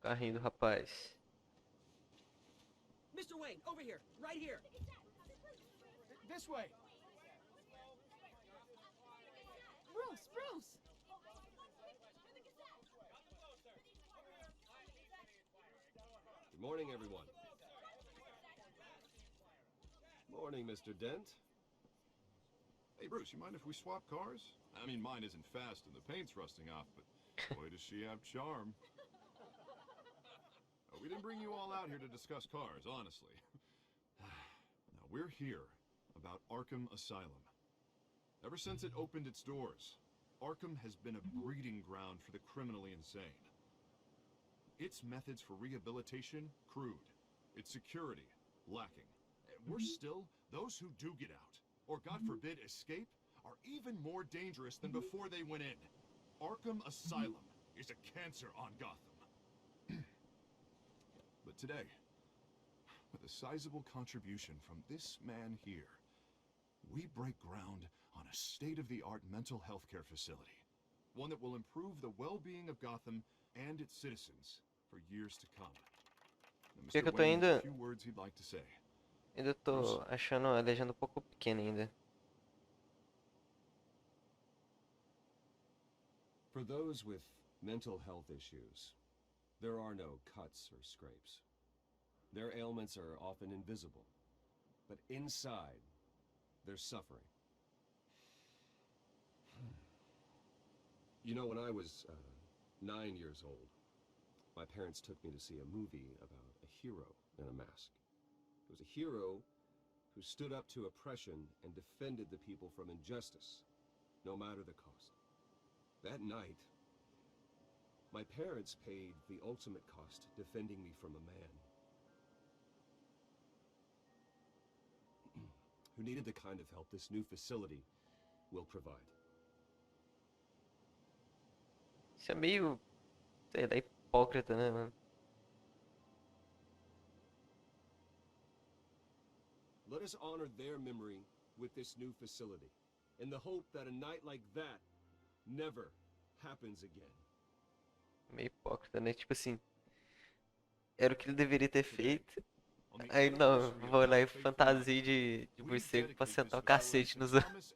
Carrinho do rapaz. Mr. Wayne, over here, right here. This way. Bruce! Good morning, everyone. Morning, Mr. Dent. Hey, Bruce, you mind if we swap cars? I mean, mine isn't fast and the paint's rusting off, but boy, does she have charm. We didn't bring you all out here to discuss cars, honestly. Now, we're here about Arkham Asylum. Ever since it opened its doors, Arkham has been a breeding ground for the criminally insane. Its methods for rehabilitation, crude. Its security, lacking. Worse still, those who do get out, or God forbid escape, are even more dangerous than before they went in. Arkham Asylum is a cancer on Gotham. But today, with a sizable contribution from this man here, we break ground on a state-of-the-art mental health care facility. One that will improve the well-being of Gotham and its citizens for years to come. Now, Que Mr. eu tô Wayne has ainda... a few words he'd like to say. Ainda tô achando a legenda um pouco pequena ainda. For those with mental health issues, there are no cuts or scrapes. Their ailments are often invisible, but inside, they're suffering. You know, when I was 9 years old, my parents took me to see a movie about a hero in a mask. It was a hero who stood up to oppression and defended the people from injustice, no matter the cost. That night, my parents paid the ultimate cost defending me from a man who needed the kind of help this new facility will provide. Isso é meio... sei lá, hipócrita, né, mano? Let us honor their memory with this new facility, in the hope that a night like that never happens again. Meio hipócrita, né? Tipo assim, era o que ele deveria ter feito. Aí não, vou lá e fantasia de morcego pra sentar o cacete nos outros.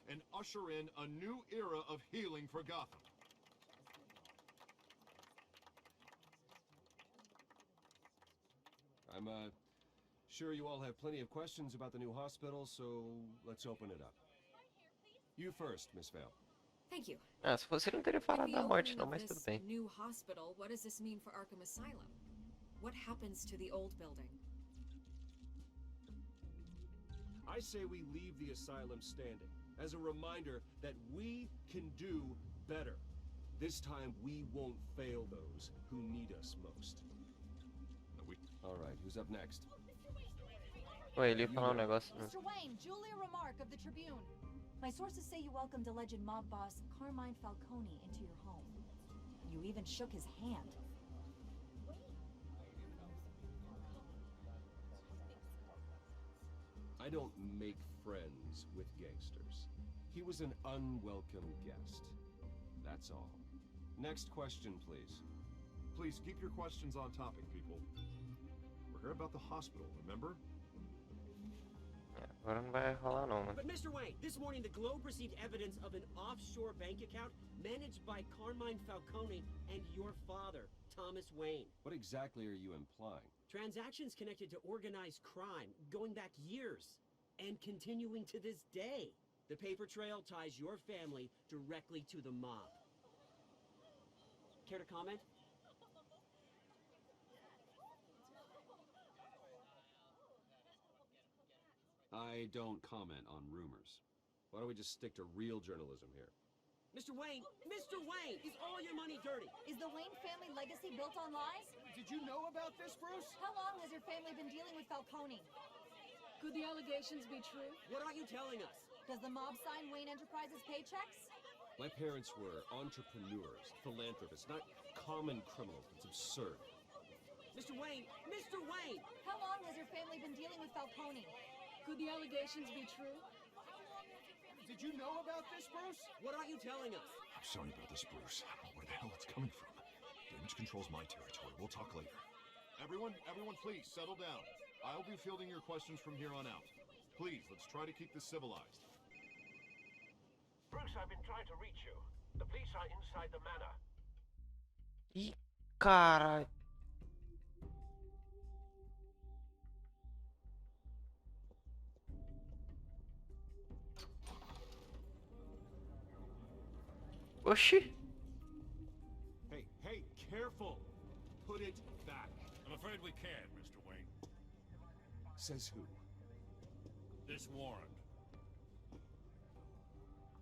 And usher in a new era of healing for Gotham. I'm sure you all have plenty of questions about the new hospital, so let's open it up. You first, Miss Vale. Thank you. Ah, se fosse ele não teria falado da morte não, mas tudo bem. New hospital, what does this mean for Arkham Asylum? What happens to the old building? I say we leave the asylum standing, as a reminder that we can do better. This time we won't fail those who need us most. All right, who's up next? Ué, ele ia falar um negócio. Mr. Wayne, Julia Remark of the Tribune. My sources say you welcomed alleged mob boss Carmine Falcone into your home. You even shook his hand. I don't make friends with gangsters. He was an unwelcome guest. That's all. Next question, please. Please keep your questions on topic, people. We're here about the hospital, remember? Agora não vai rolar não, mano. But Mr. Wayne, this morning the Globe received evidence of an offshore bank account managed by Carmine Falcone and your father, Thomas Wayne. What exactly are you implying? Transactions connected to organized crime, going back years, and continuing to this day. The paper trail ties your family directly to the mob. Care to comment? I don't comment on rumors. Why don't we just stick to real journalism here? Mr. Wayne, is all your money dirty? Is the Wayne family legacy built on lies? Did you know about this, Bruce? How long has your family been dealing with Falcone? Could the allegations be true? What aren't you telling us? Does the mob sign Wayne Enterprises paychecks? My parents were entrepreneurs, philanthropists, not common criminals. It's absurd. Mr. Wayne! How long has your family been dealing with Falcone? Could the allegations be true? Did you know about this, Bruce? What aren't you telling us? I'm sorry about this, Bruce. I don't know where the hell it's coming from. which controls my territory. We'll talk later. Everyone, please settle down. I'll be fielding your questions from here on out. Please, let's try to keep this civilized. Bruce, I've been trying to reach you. The police are inside the manor. Ih, caralho. Oxi. Hey, careful! Put it back. I'm afraid we can't, Mr. Wayne. Says who? This warrant.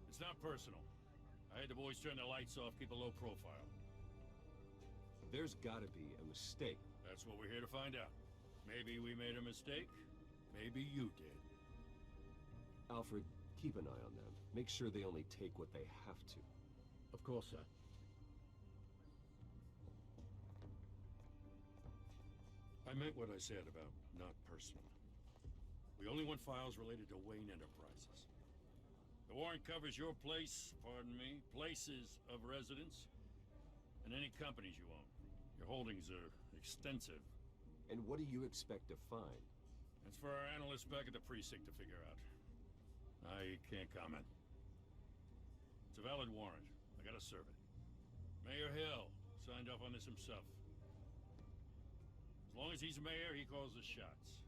It's not personal. I had the boys turn the lights off, keep a low profile. There's gotta be a mistake. That's what we're here to find out. Maybe we made a mistake. Maybe you did. Alfred, keep an eye on them. Make sure they only take what they have to. Of course, sir. I meant what I said about not personal. We only want files related to Wayne Enterprises. The warrant covers your place, pardon me, places of residence, and any companies you own. Your holdings are extensive. And what do you expect to find? That's for our analysts back at the precinct to figure out. I can't comment. It's a valid warrant. I gotta serve it. Mayor Hill signed off on this himself. As long as he's mayor, he calls the shots.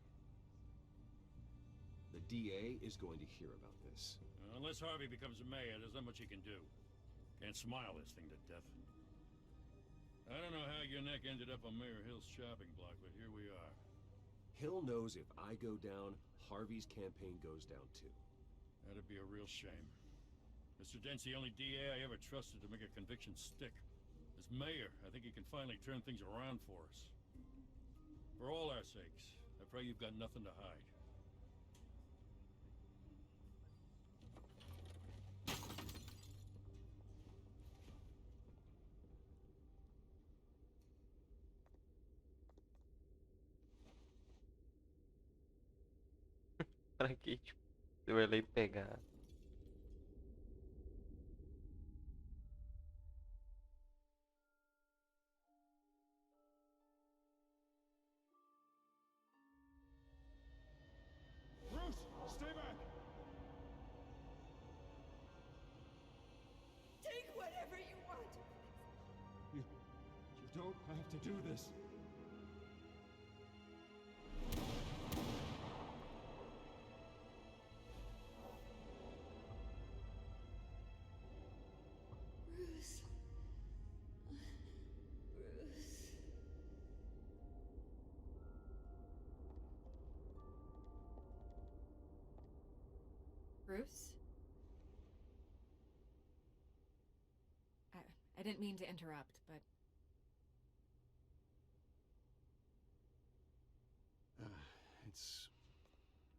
The DA is going to hear about this. Unless Harvey becomes a mayor, there's not much he can do. Can't smile this thing to death. I don't know how your neck ended up on Mayor Hill's chopping block, but here we are. Hill knows if I go down, Harvey's campaign goes down too. That'd be a real shame. Mr. Dent's the only DA I ever trusted to make a conviction stick. As mayor, I think he can finally turn things around for us. For all our sakes, I pray you've got nothing to hide. Pra que, tipo, eu ia lá e pegar. Bruce, stay back! Take whatever you want. You don't have to do this. Bruce. Bruce. Bruce? I didn't mean to interrupt, but...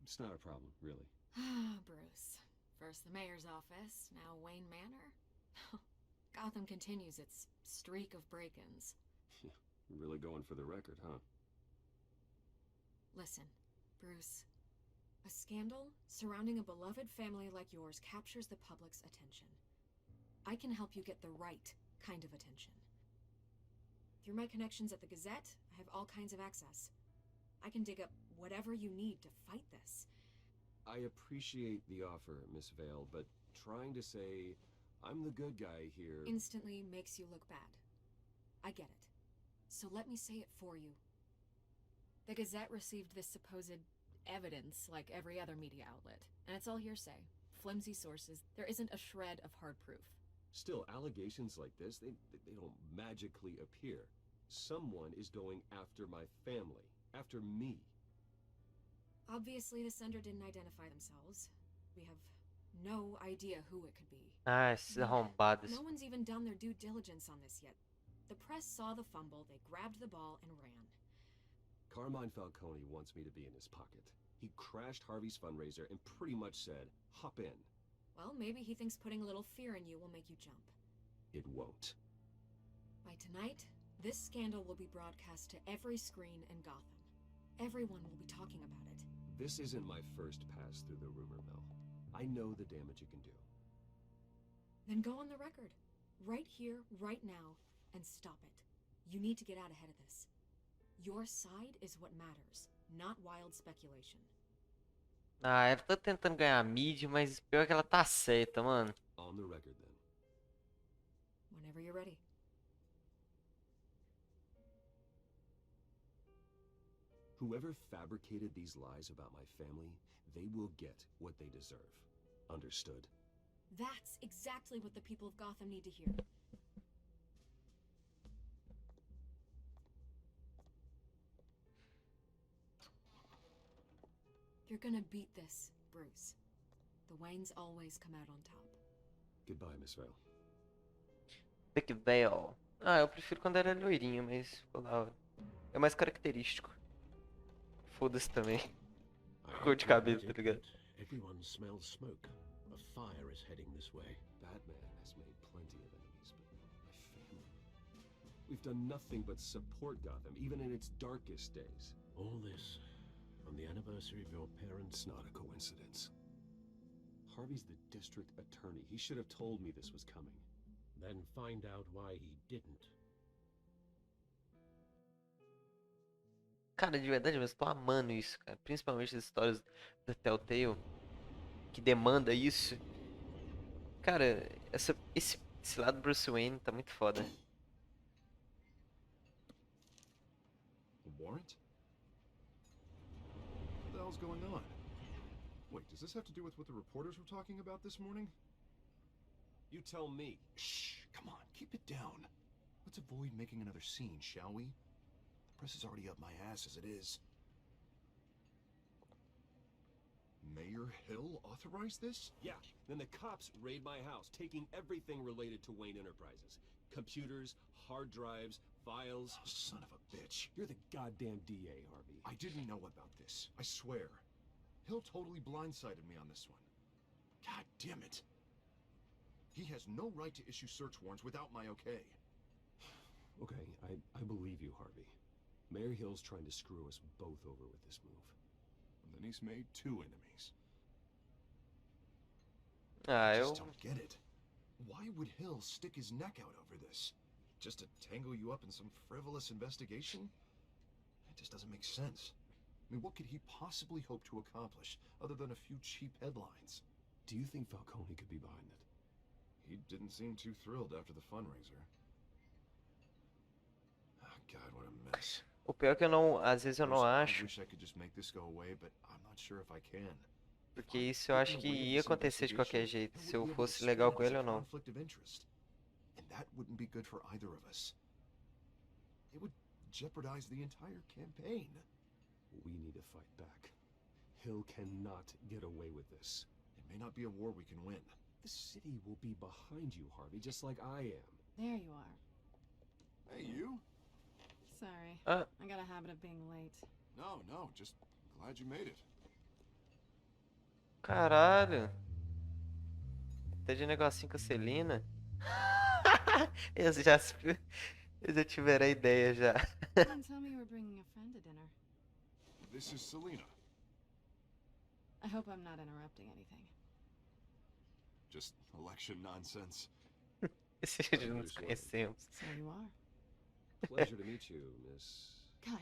It's not a problem, really. Ah, Bruce. First the mayor's office, now Wayne Manor. Gotham continues its streak of break-ins. Really going for the record, huh? Listen, Bruce. A scandal surrounding a beloved family like yours captures the public's attention. I can help you get the right kind of attention. Through my connections at the Gazette, I have all kinds of access. I can dig up whatever you need to fight this. I appreciate the offer, Miss Vale, but trying to say I'm the good guy here... Instantly makes you look bad. I get it. So let me say it for you. The Gazette received this supposed evidence like every other media outlet, and it's all hearsay. Flimsy sources. There isn't a shred of hard proof. Still, allegations like this, they don't magically appear. Someone is going after my family, after me. Obviously, the sender didn't identify themselves. We have no idea who it could be. Ah, esses arrombados. No one's even done their due diligence on this yet. The press saw the fumble, they grabbed the ball and ran. Carmine Falcone wants me to be in his pocket. He crashed Harvey's fundraiser and pretty much said, hop in. Well, maybe he thinks putting a little fear in you will make you jump. It won't. By tonight, this scandal will be broadcast to every screen in Gotham. Everyone will be talking about it. This isn't my first pass through the rumor mill. I know the damage it can do. Then go on the record. Right here, right now, and stop it. You need to get out ahead of this. Your side is what matters, not wild speculation. Ah, ela tá tentando ganhar mídia, mas pior que ela tá certa, mano. On the record, then. Whenever you're ready. Whoever fabricated these lies about my family, they will get what they deserve. Understood? That's exactly what the people of Gotham need to hear. You're gonna beat this, Bruce. The Waynes always come out on top. Goodbye, Miss Vale. Big Bell. Ah, eu prefiro quando era loirinho, mas ficou da hora. É mais característico. Foda-se também. Cor de cabelo, tá ligado? Everyone smells smoke. A fire is heading this way. Batman has made plenty of enemies, but my family... We've done nothing but support Gotham, even in its darkest days. All this on the anniversary of your parents' It's not a coincidence. Harvey's the district attorney. He should have told me this was coming. Then find out why he didn't. Cara, de verdade mesmo, tô amando isso, cara. Principalmente as histórias da Telltale, que demanda isso. Cara, esse lado Bruce Wayne tá muito foda. A warrant? What the hell's going on? Wait, does this have to do with what the reporters were talking about this morning? You tell me. Shh, come on, keep it down. Let's avoid making another scene, shall we? The press is already up my ass as it is. Mayor Hill authorized this? Yeah, then the cops raid my house, taking everything related to Wayne Enterprises. Computers, hard drives, files. Oh, son of a bitch. You're the goddamn DA, Harvey. I didn't know about this, I swear. Hill totally blindsided me on this one. God damn it. He has no right to issue search warrants without my okay. Okay, I believe you, Harvey. Mayor Hill's trying to screw us both over with this move. And then he's made two enemies. Ah, I eu. just don't get it. Why would Hill stick his neck out over this? Just to tangle you up in some frivolous investigation? It just doesn't make sense. I mean, what could he possibly hope to accomplish other than a few cheap headlines? Do you think Falcone could be behind it? He didn't seem too thrilled after the fundraiser. Oh, God, what a mess. O pior é que eu não. Às vezes eu não I acho. wish I could just make this go away, but I'm not sure if I can. Porque isso eu acho que ia acontecer de qualquer jeito. Se eu fosse legal com ele ou não. Conflict of interest. And that wouldn't be good for either of us. It would jeopardize the entire campaign. We need to fight back. Hill cannot get away with this. It may not be a war we can win. The city will be behind you, Harvey, just like I am. There you are. Hey, you? Sorry. Ah, I got a habit of being late. No, just glad you made it. caralho. Tá de negocinho com a Celina. Eles já tiveram a ideia já. You didn't tell me you were bringing a friend to dinner. This is Selena. I hope I'm not interrupting anything. Just election nonsense. Esse a gente não nos conhecemos. So you are. Pleasure to meet you, Miss... Kyle.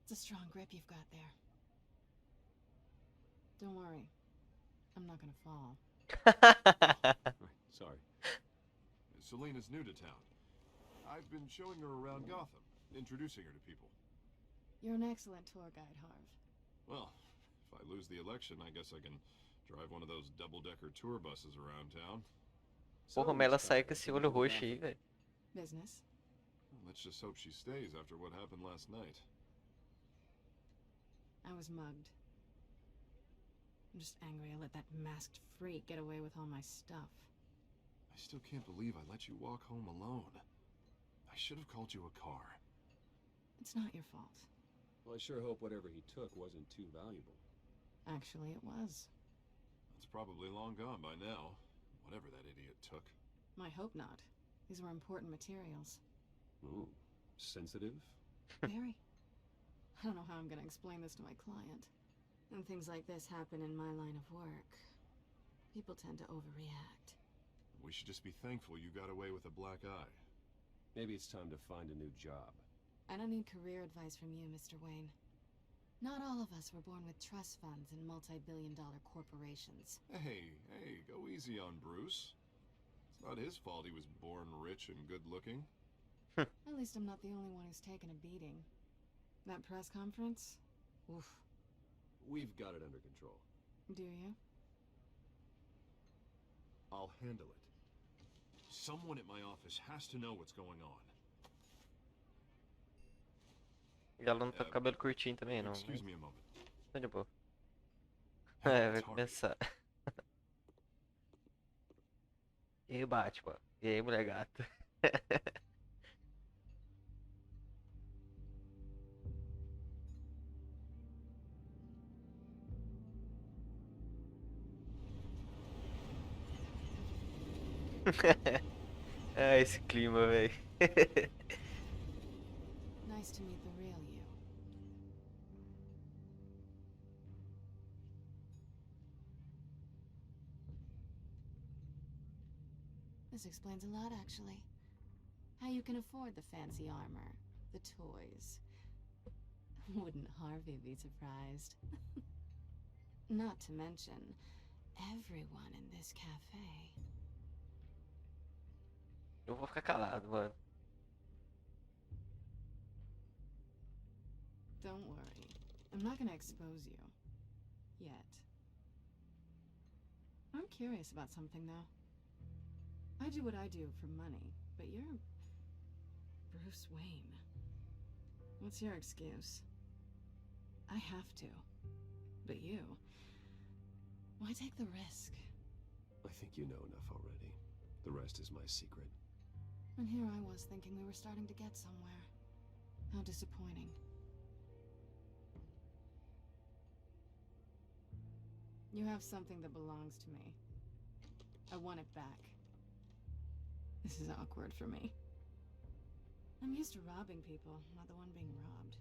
It's a strong grip you've got there. Don't worry. I'm not gonna fall. Sorry. Selena's new to town. I've been showing her around Gotham, introducing her to people. You're an excellent tour guide, Harv. Well, if I lose the election, I guess I can drive one of those double-decker tour buses around town. Porra, mas ela sai com esse olho roxo aí, velho. Business? Let's just hope she stays after what happened last night. I was mugged. I'm just angry I let that masked freak get away with all my stuff. I still can't believe I let you walk home alone. I should have called you a car. It's not your fault. Well, I sure hope whatever he took wasn't too valuable. Actually, it was. It's probably long gone by now, whatever that idiot took. I hope not. These were important materials. Ooh, sensitive? Very. I don't know how I'm gonna explain this to my client. When things like this happen in my line of work, people tend to overreact. We should just be thankful you got away with a black eye. Maybe it's time to find a new job. I don't need career advice from you, Mr. Wayne. Not all of us were born with trust funds and multi-billion-dollar corporations. Hey, go easy on Bruce. It's not his fault he was born rich and good-looking. At least I'm not the only one who's taken a beating. That press conference? Oof. We've got it under control. Do you? I'll handle it. Someone at my office has to know what's going on. E ela não tá com cabelo curtinho também, não. Excuse me a moment. Tá de boa. Hey, Vai it's Harvey. começar. E aí, Batman? E aí, mulher gata? Ah, esse clima, velho. Nice to meet the real you. This explains a lot, actually. How you can afford the fancy armor, the toys. Wouldn't Harvey be surprised? Not to mention, everyone in this cafe. Eu vou ficar calado, mano. Don't worry. I'm not gonna expose you. Yet. I'm curious about something, though. I do what I do for money, but you're Bruce Wayne. What's your excuse? I have to. But you, why take the risk? I think you know enough already. The rest is my secret. And here I was thinking we were starting to get somewhere. How disappointing. You have something that belongs to me. I want it back. This is awkward for me. I'm used to robbing people, not the one being robbed.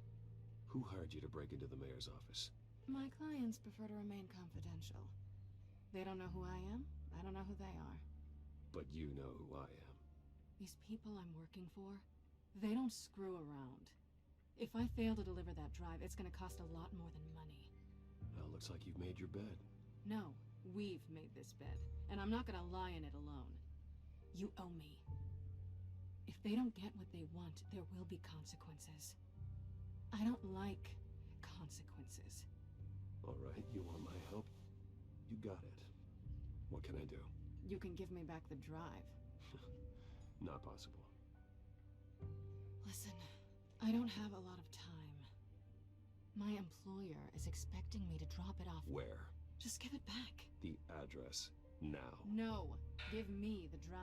Who hired you to break into the mayor's office? My clients prefer to remain confidential. They don't know who I am, I don't know who they are. But you know who I am. These people I'm working for, they don't screw around. If I fail to deliver that drive, it's gonna cost a lot more than money. Well, looks like you've made your bed. No, we've made this bed, and I'm not gonna lie in it alone. You owe me. If they don't get what they want, there will be consequences. I don't like consequences. All right, you want my help? You got it. What can I do? You can give me back the drive. Not possible. Listen, I don't have a lot of time. My employer is expecting me to drop it off. Where? Just give it back. The address. Now. No, give me the drive.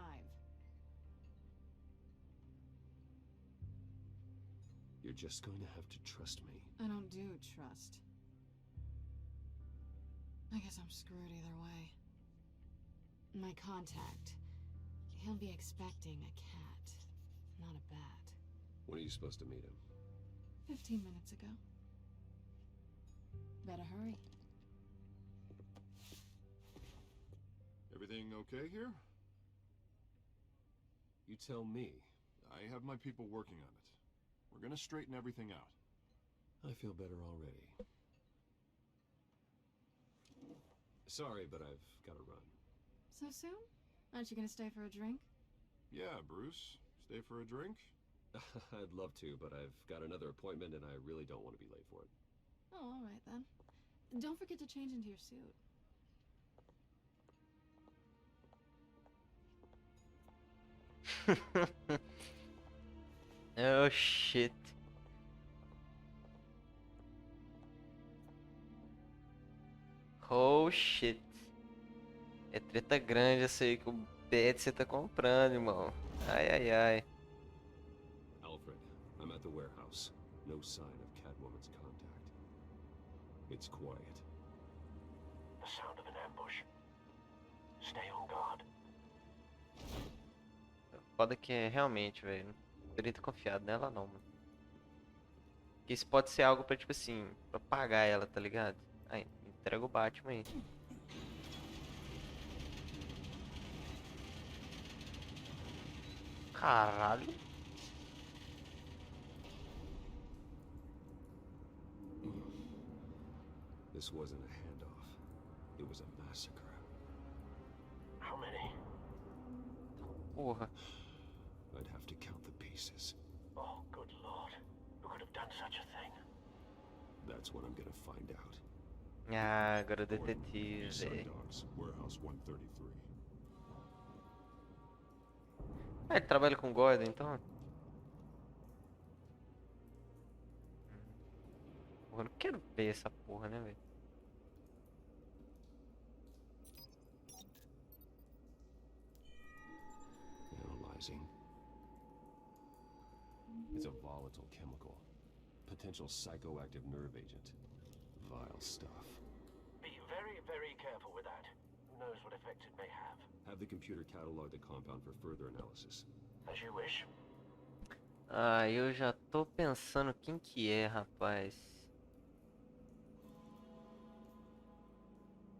You're just going to have to trust me. I don't do trust. I guess I'm screwed either way. My contact. He'll be expecting a cat, not a bat. When are you supposed to meet him? 15 minutes ago. Better hurry. Everything okay here? You tell me. I have my people working on it. We're gonna straighten everything out. I feel better already. Sorry, but I've got to run. So soon? Aren't you gonna stay for a drink? Yeah, Bruce. Stay for a drink? I'd love to, but I've got another appointment and I really don't want to be late for it. Oh, all right then. Don't forget to change into your suit. Oh shit. Oh shit. É treta grande essa aí que o bet você tá comprando, irmão. Ai, ai, ai. Alfred, I'm at the warehouse. No sign of Catwoman's contact. It's quiet. The sound of an ambush. Stay on guard. Foda que é realmente, velho. Não poderia ter confiado nela não, mano. Que isso pode ser algo pra, tipo assim, pra pagar ela, tá ligado? Aí, entrega o Batman aí. Caralho. This wasn't a handoff. It was a massacre. How many? Porra. I'd have to count the pieces. Oh, good lord. Who could have done such a thing? That's what I'm gonna find out. Ah, agora o Gordon, detetive. Eastside Docks, Warehouse 133. Ah, ele trabalha com o Gordon, então? Porra, eu não quero ver essa porra, né, velho? Analyzing. It's a volatile chemical. Potential psychoactive nerve agent. Vile stuff. Be very, very careful with that. Who knows what effect it may have? Have the computer catalog the compound for further analysis. As you wish. Ah, eu já tô pensando quem que é, rapaz.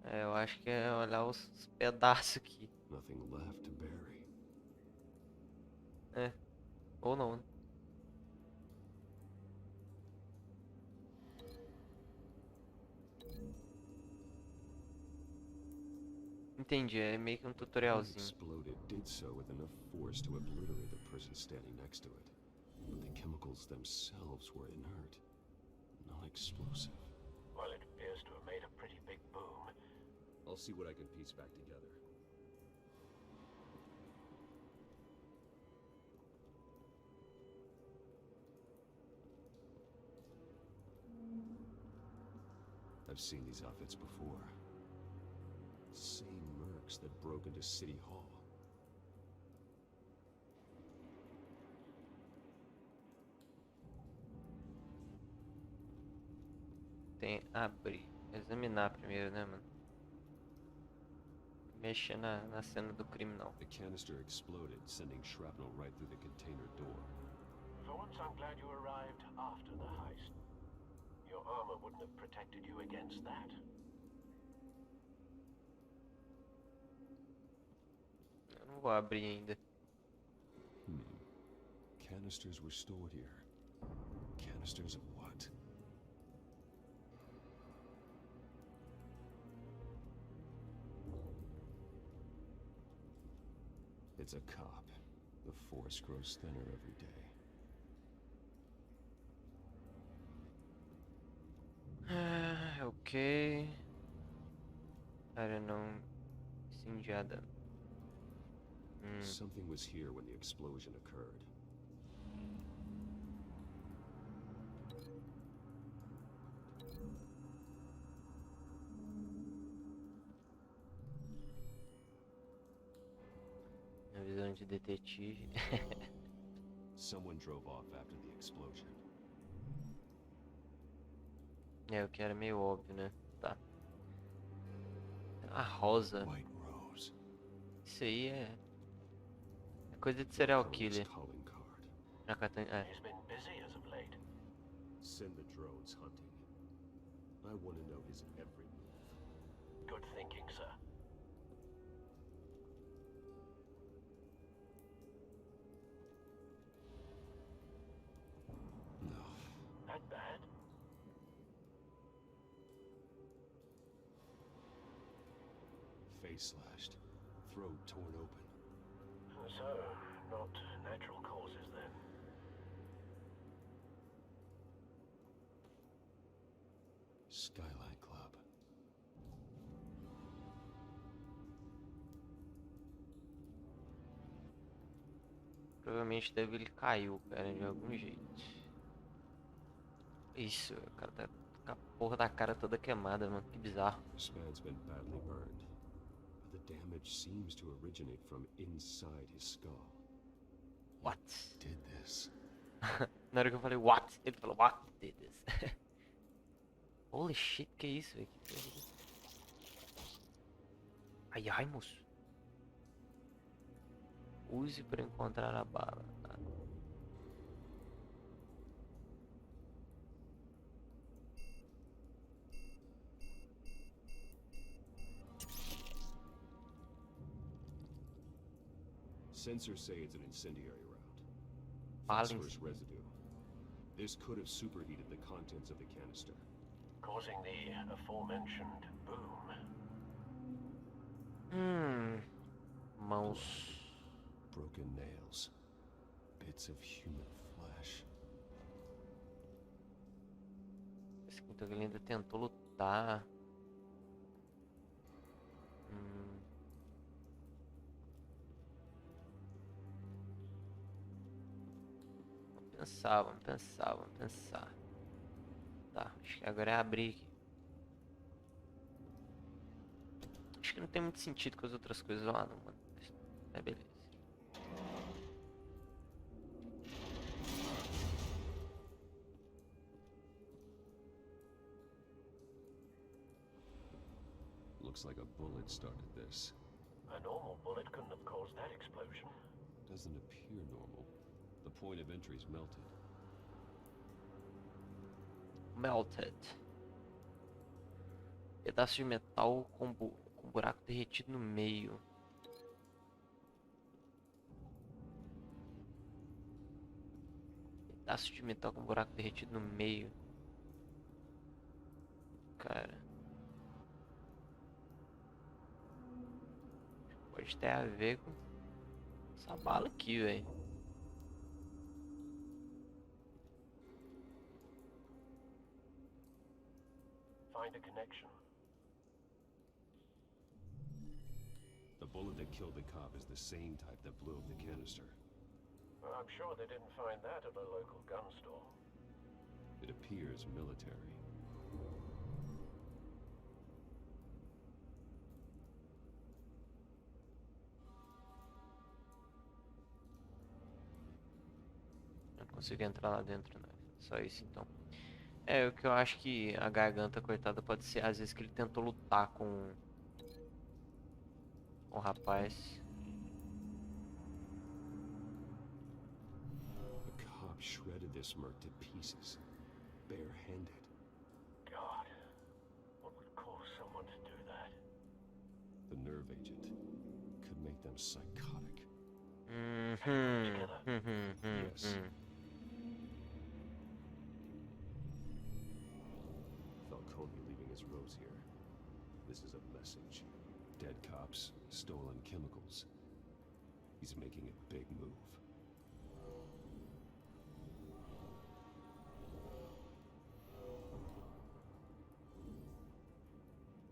É, eu acho que é olhar os pedaços aqui. Nothing left to bury. É, ou não, né? Entendi, é meio que um When it tutorialzinho. exploded, did so with enough force to obliterate the person standing next to it. But the chemicals themselves were inert, non-explosive. Well, it appears to have made a pretty big boom. I'll see what I can piece back together. I've seen these outfits before. Same mercs that broke into City Hall. Tem abrir, examinar primeiro, né, mano? Mexer na cena do crime, não. The canister exploded, sending shrapnel right through the container door. For once, I'm glad you arrived after the heist. Your armor wouldn't have protected you against that. Eu não vou abrir ainda. Canisters were stored here. Canisters of what? It's a cop. The force grows thinner every day. Ah, ok. Para não incendiada. Something was here when the explosion occurred. Na visão de detetive. Someone drove off after the explosion. É, o que era meio óbvio, né? Tá. A rosa. White Rose. Isso aí é coisa de serial killer. Calling card. Na cartão. É. He's been busy as of late. Send the drones hunting. I want to know his every move. Good thinking, sir. No. That bad? Face slashed. Throat torn open. So, not natural causes then. Skyline Club. Provavelmente ele caiu, cara, de algum jeito. Isso, o cara tá com a porra da cara toda queimada, mano. Que bizarro. This man's been badly burned. But the damage seems to originate from inside his skull. What? Did this? Na hora que eu falei what, ele falou what did this. Holy shit, que isso, velho? Ai, ai, moço. Use para encontrar a bala. Sensors say it's an incendiary round. Fala em Phosphorus residue. This could have superheated the contents of the canister. Causing the aforementioned boom. Mãos. Broken nails. Bits of human flesh. Esse quinto ele ainda tentou lutar. Vamos pensar. Tá, acho que agora é abrir aqui. Acho que não tem muito sentido com as outras coisas lá, não, mano. É beleza. Looks like a bullet started this. A normal bullet couldn't have caused that explosion. Doesn't appear normal. The point of entry's melted. Melted. Pedaço de metal com buraco derretido no meio. Pedaço de metal com buraco derretido no meio. Cara. Pode ter a ver com essa bala aqui, velho. Find a connection. The bullet that killed the cop is the same type that blew up the canister. Well, I'm sure they didn't find that at a local gun store. It appears military. Não consigo entrar lá dentro, né? Só isso então. É, o que eu acho que a garganta, coitada, pode ser às vezes que ele tentou lutar com o rapaz. The cop shredded this merc to pieces, barehanded. God, what would cause someone to do that? The nerve agent could make them psychotic. Yes. Falcone leaving his rose here. This is a message. Dead cops, stolen chemicals. He's making a big move.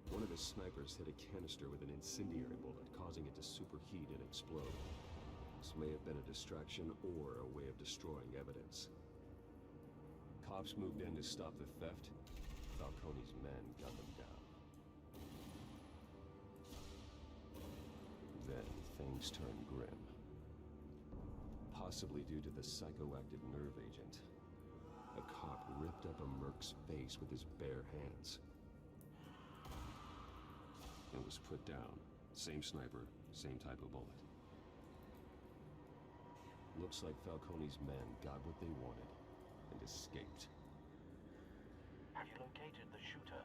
One of his snipers hit a canister with an incendiary bullet, causing it to superheat and explode. This may have been a distraction or a way of destroying evidence. Cops moved in to stop the theft. Falcone's men got them down. Then things turned grim. Possibly due to the psychoactive nerve agent. A cop ripped up a merc's face with his bare hands. It was put down. Same sniper, same type of bullet. Looks like Falcone's men got what they wanted and escaped. Have you located the shooter?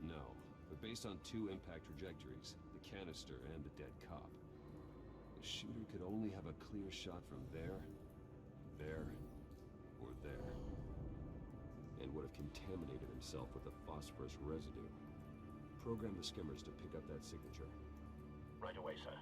No, but based on two impact trajectories, the canister and the dead cop, the shooter could only have a clear shot from there, or there, and would have contaminated himself with the phosphorus residue. Program the skimmers to pick up that signature. Right away, sir.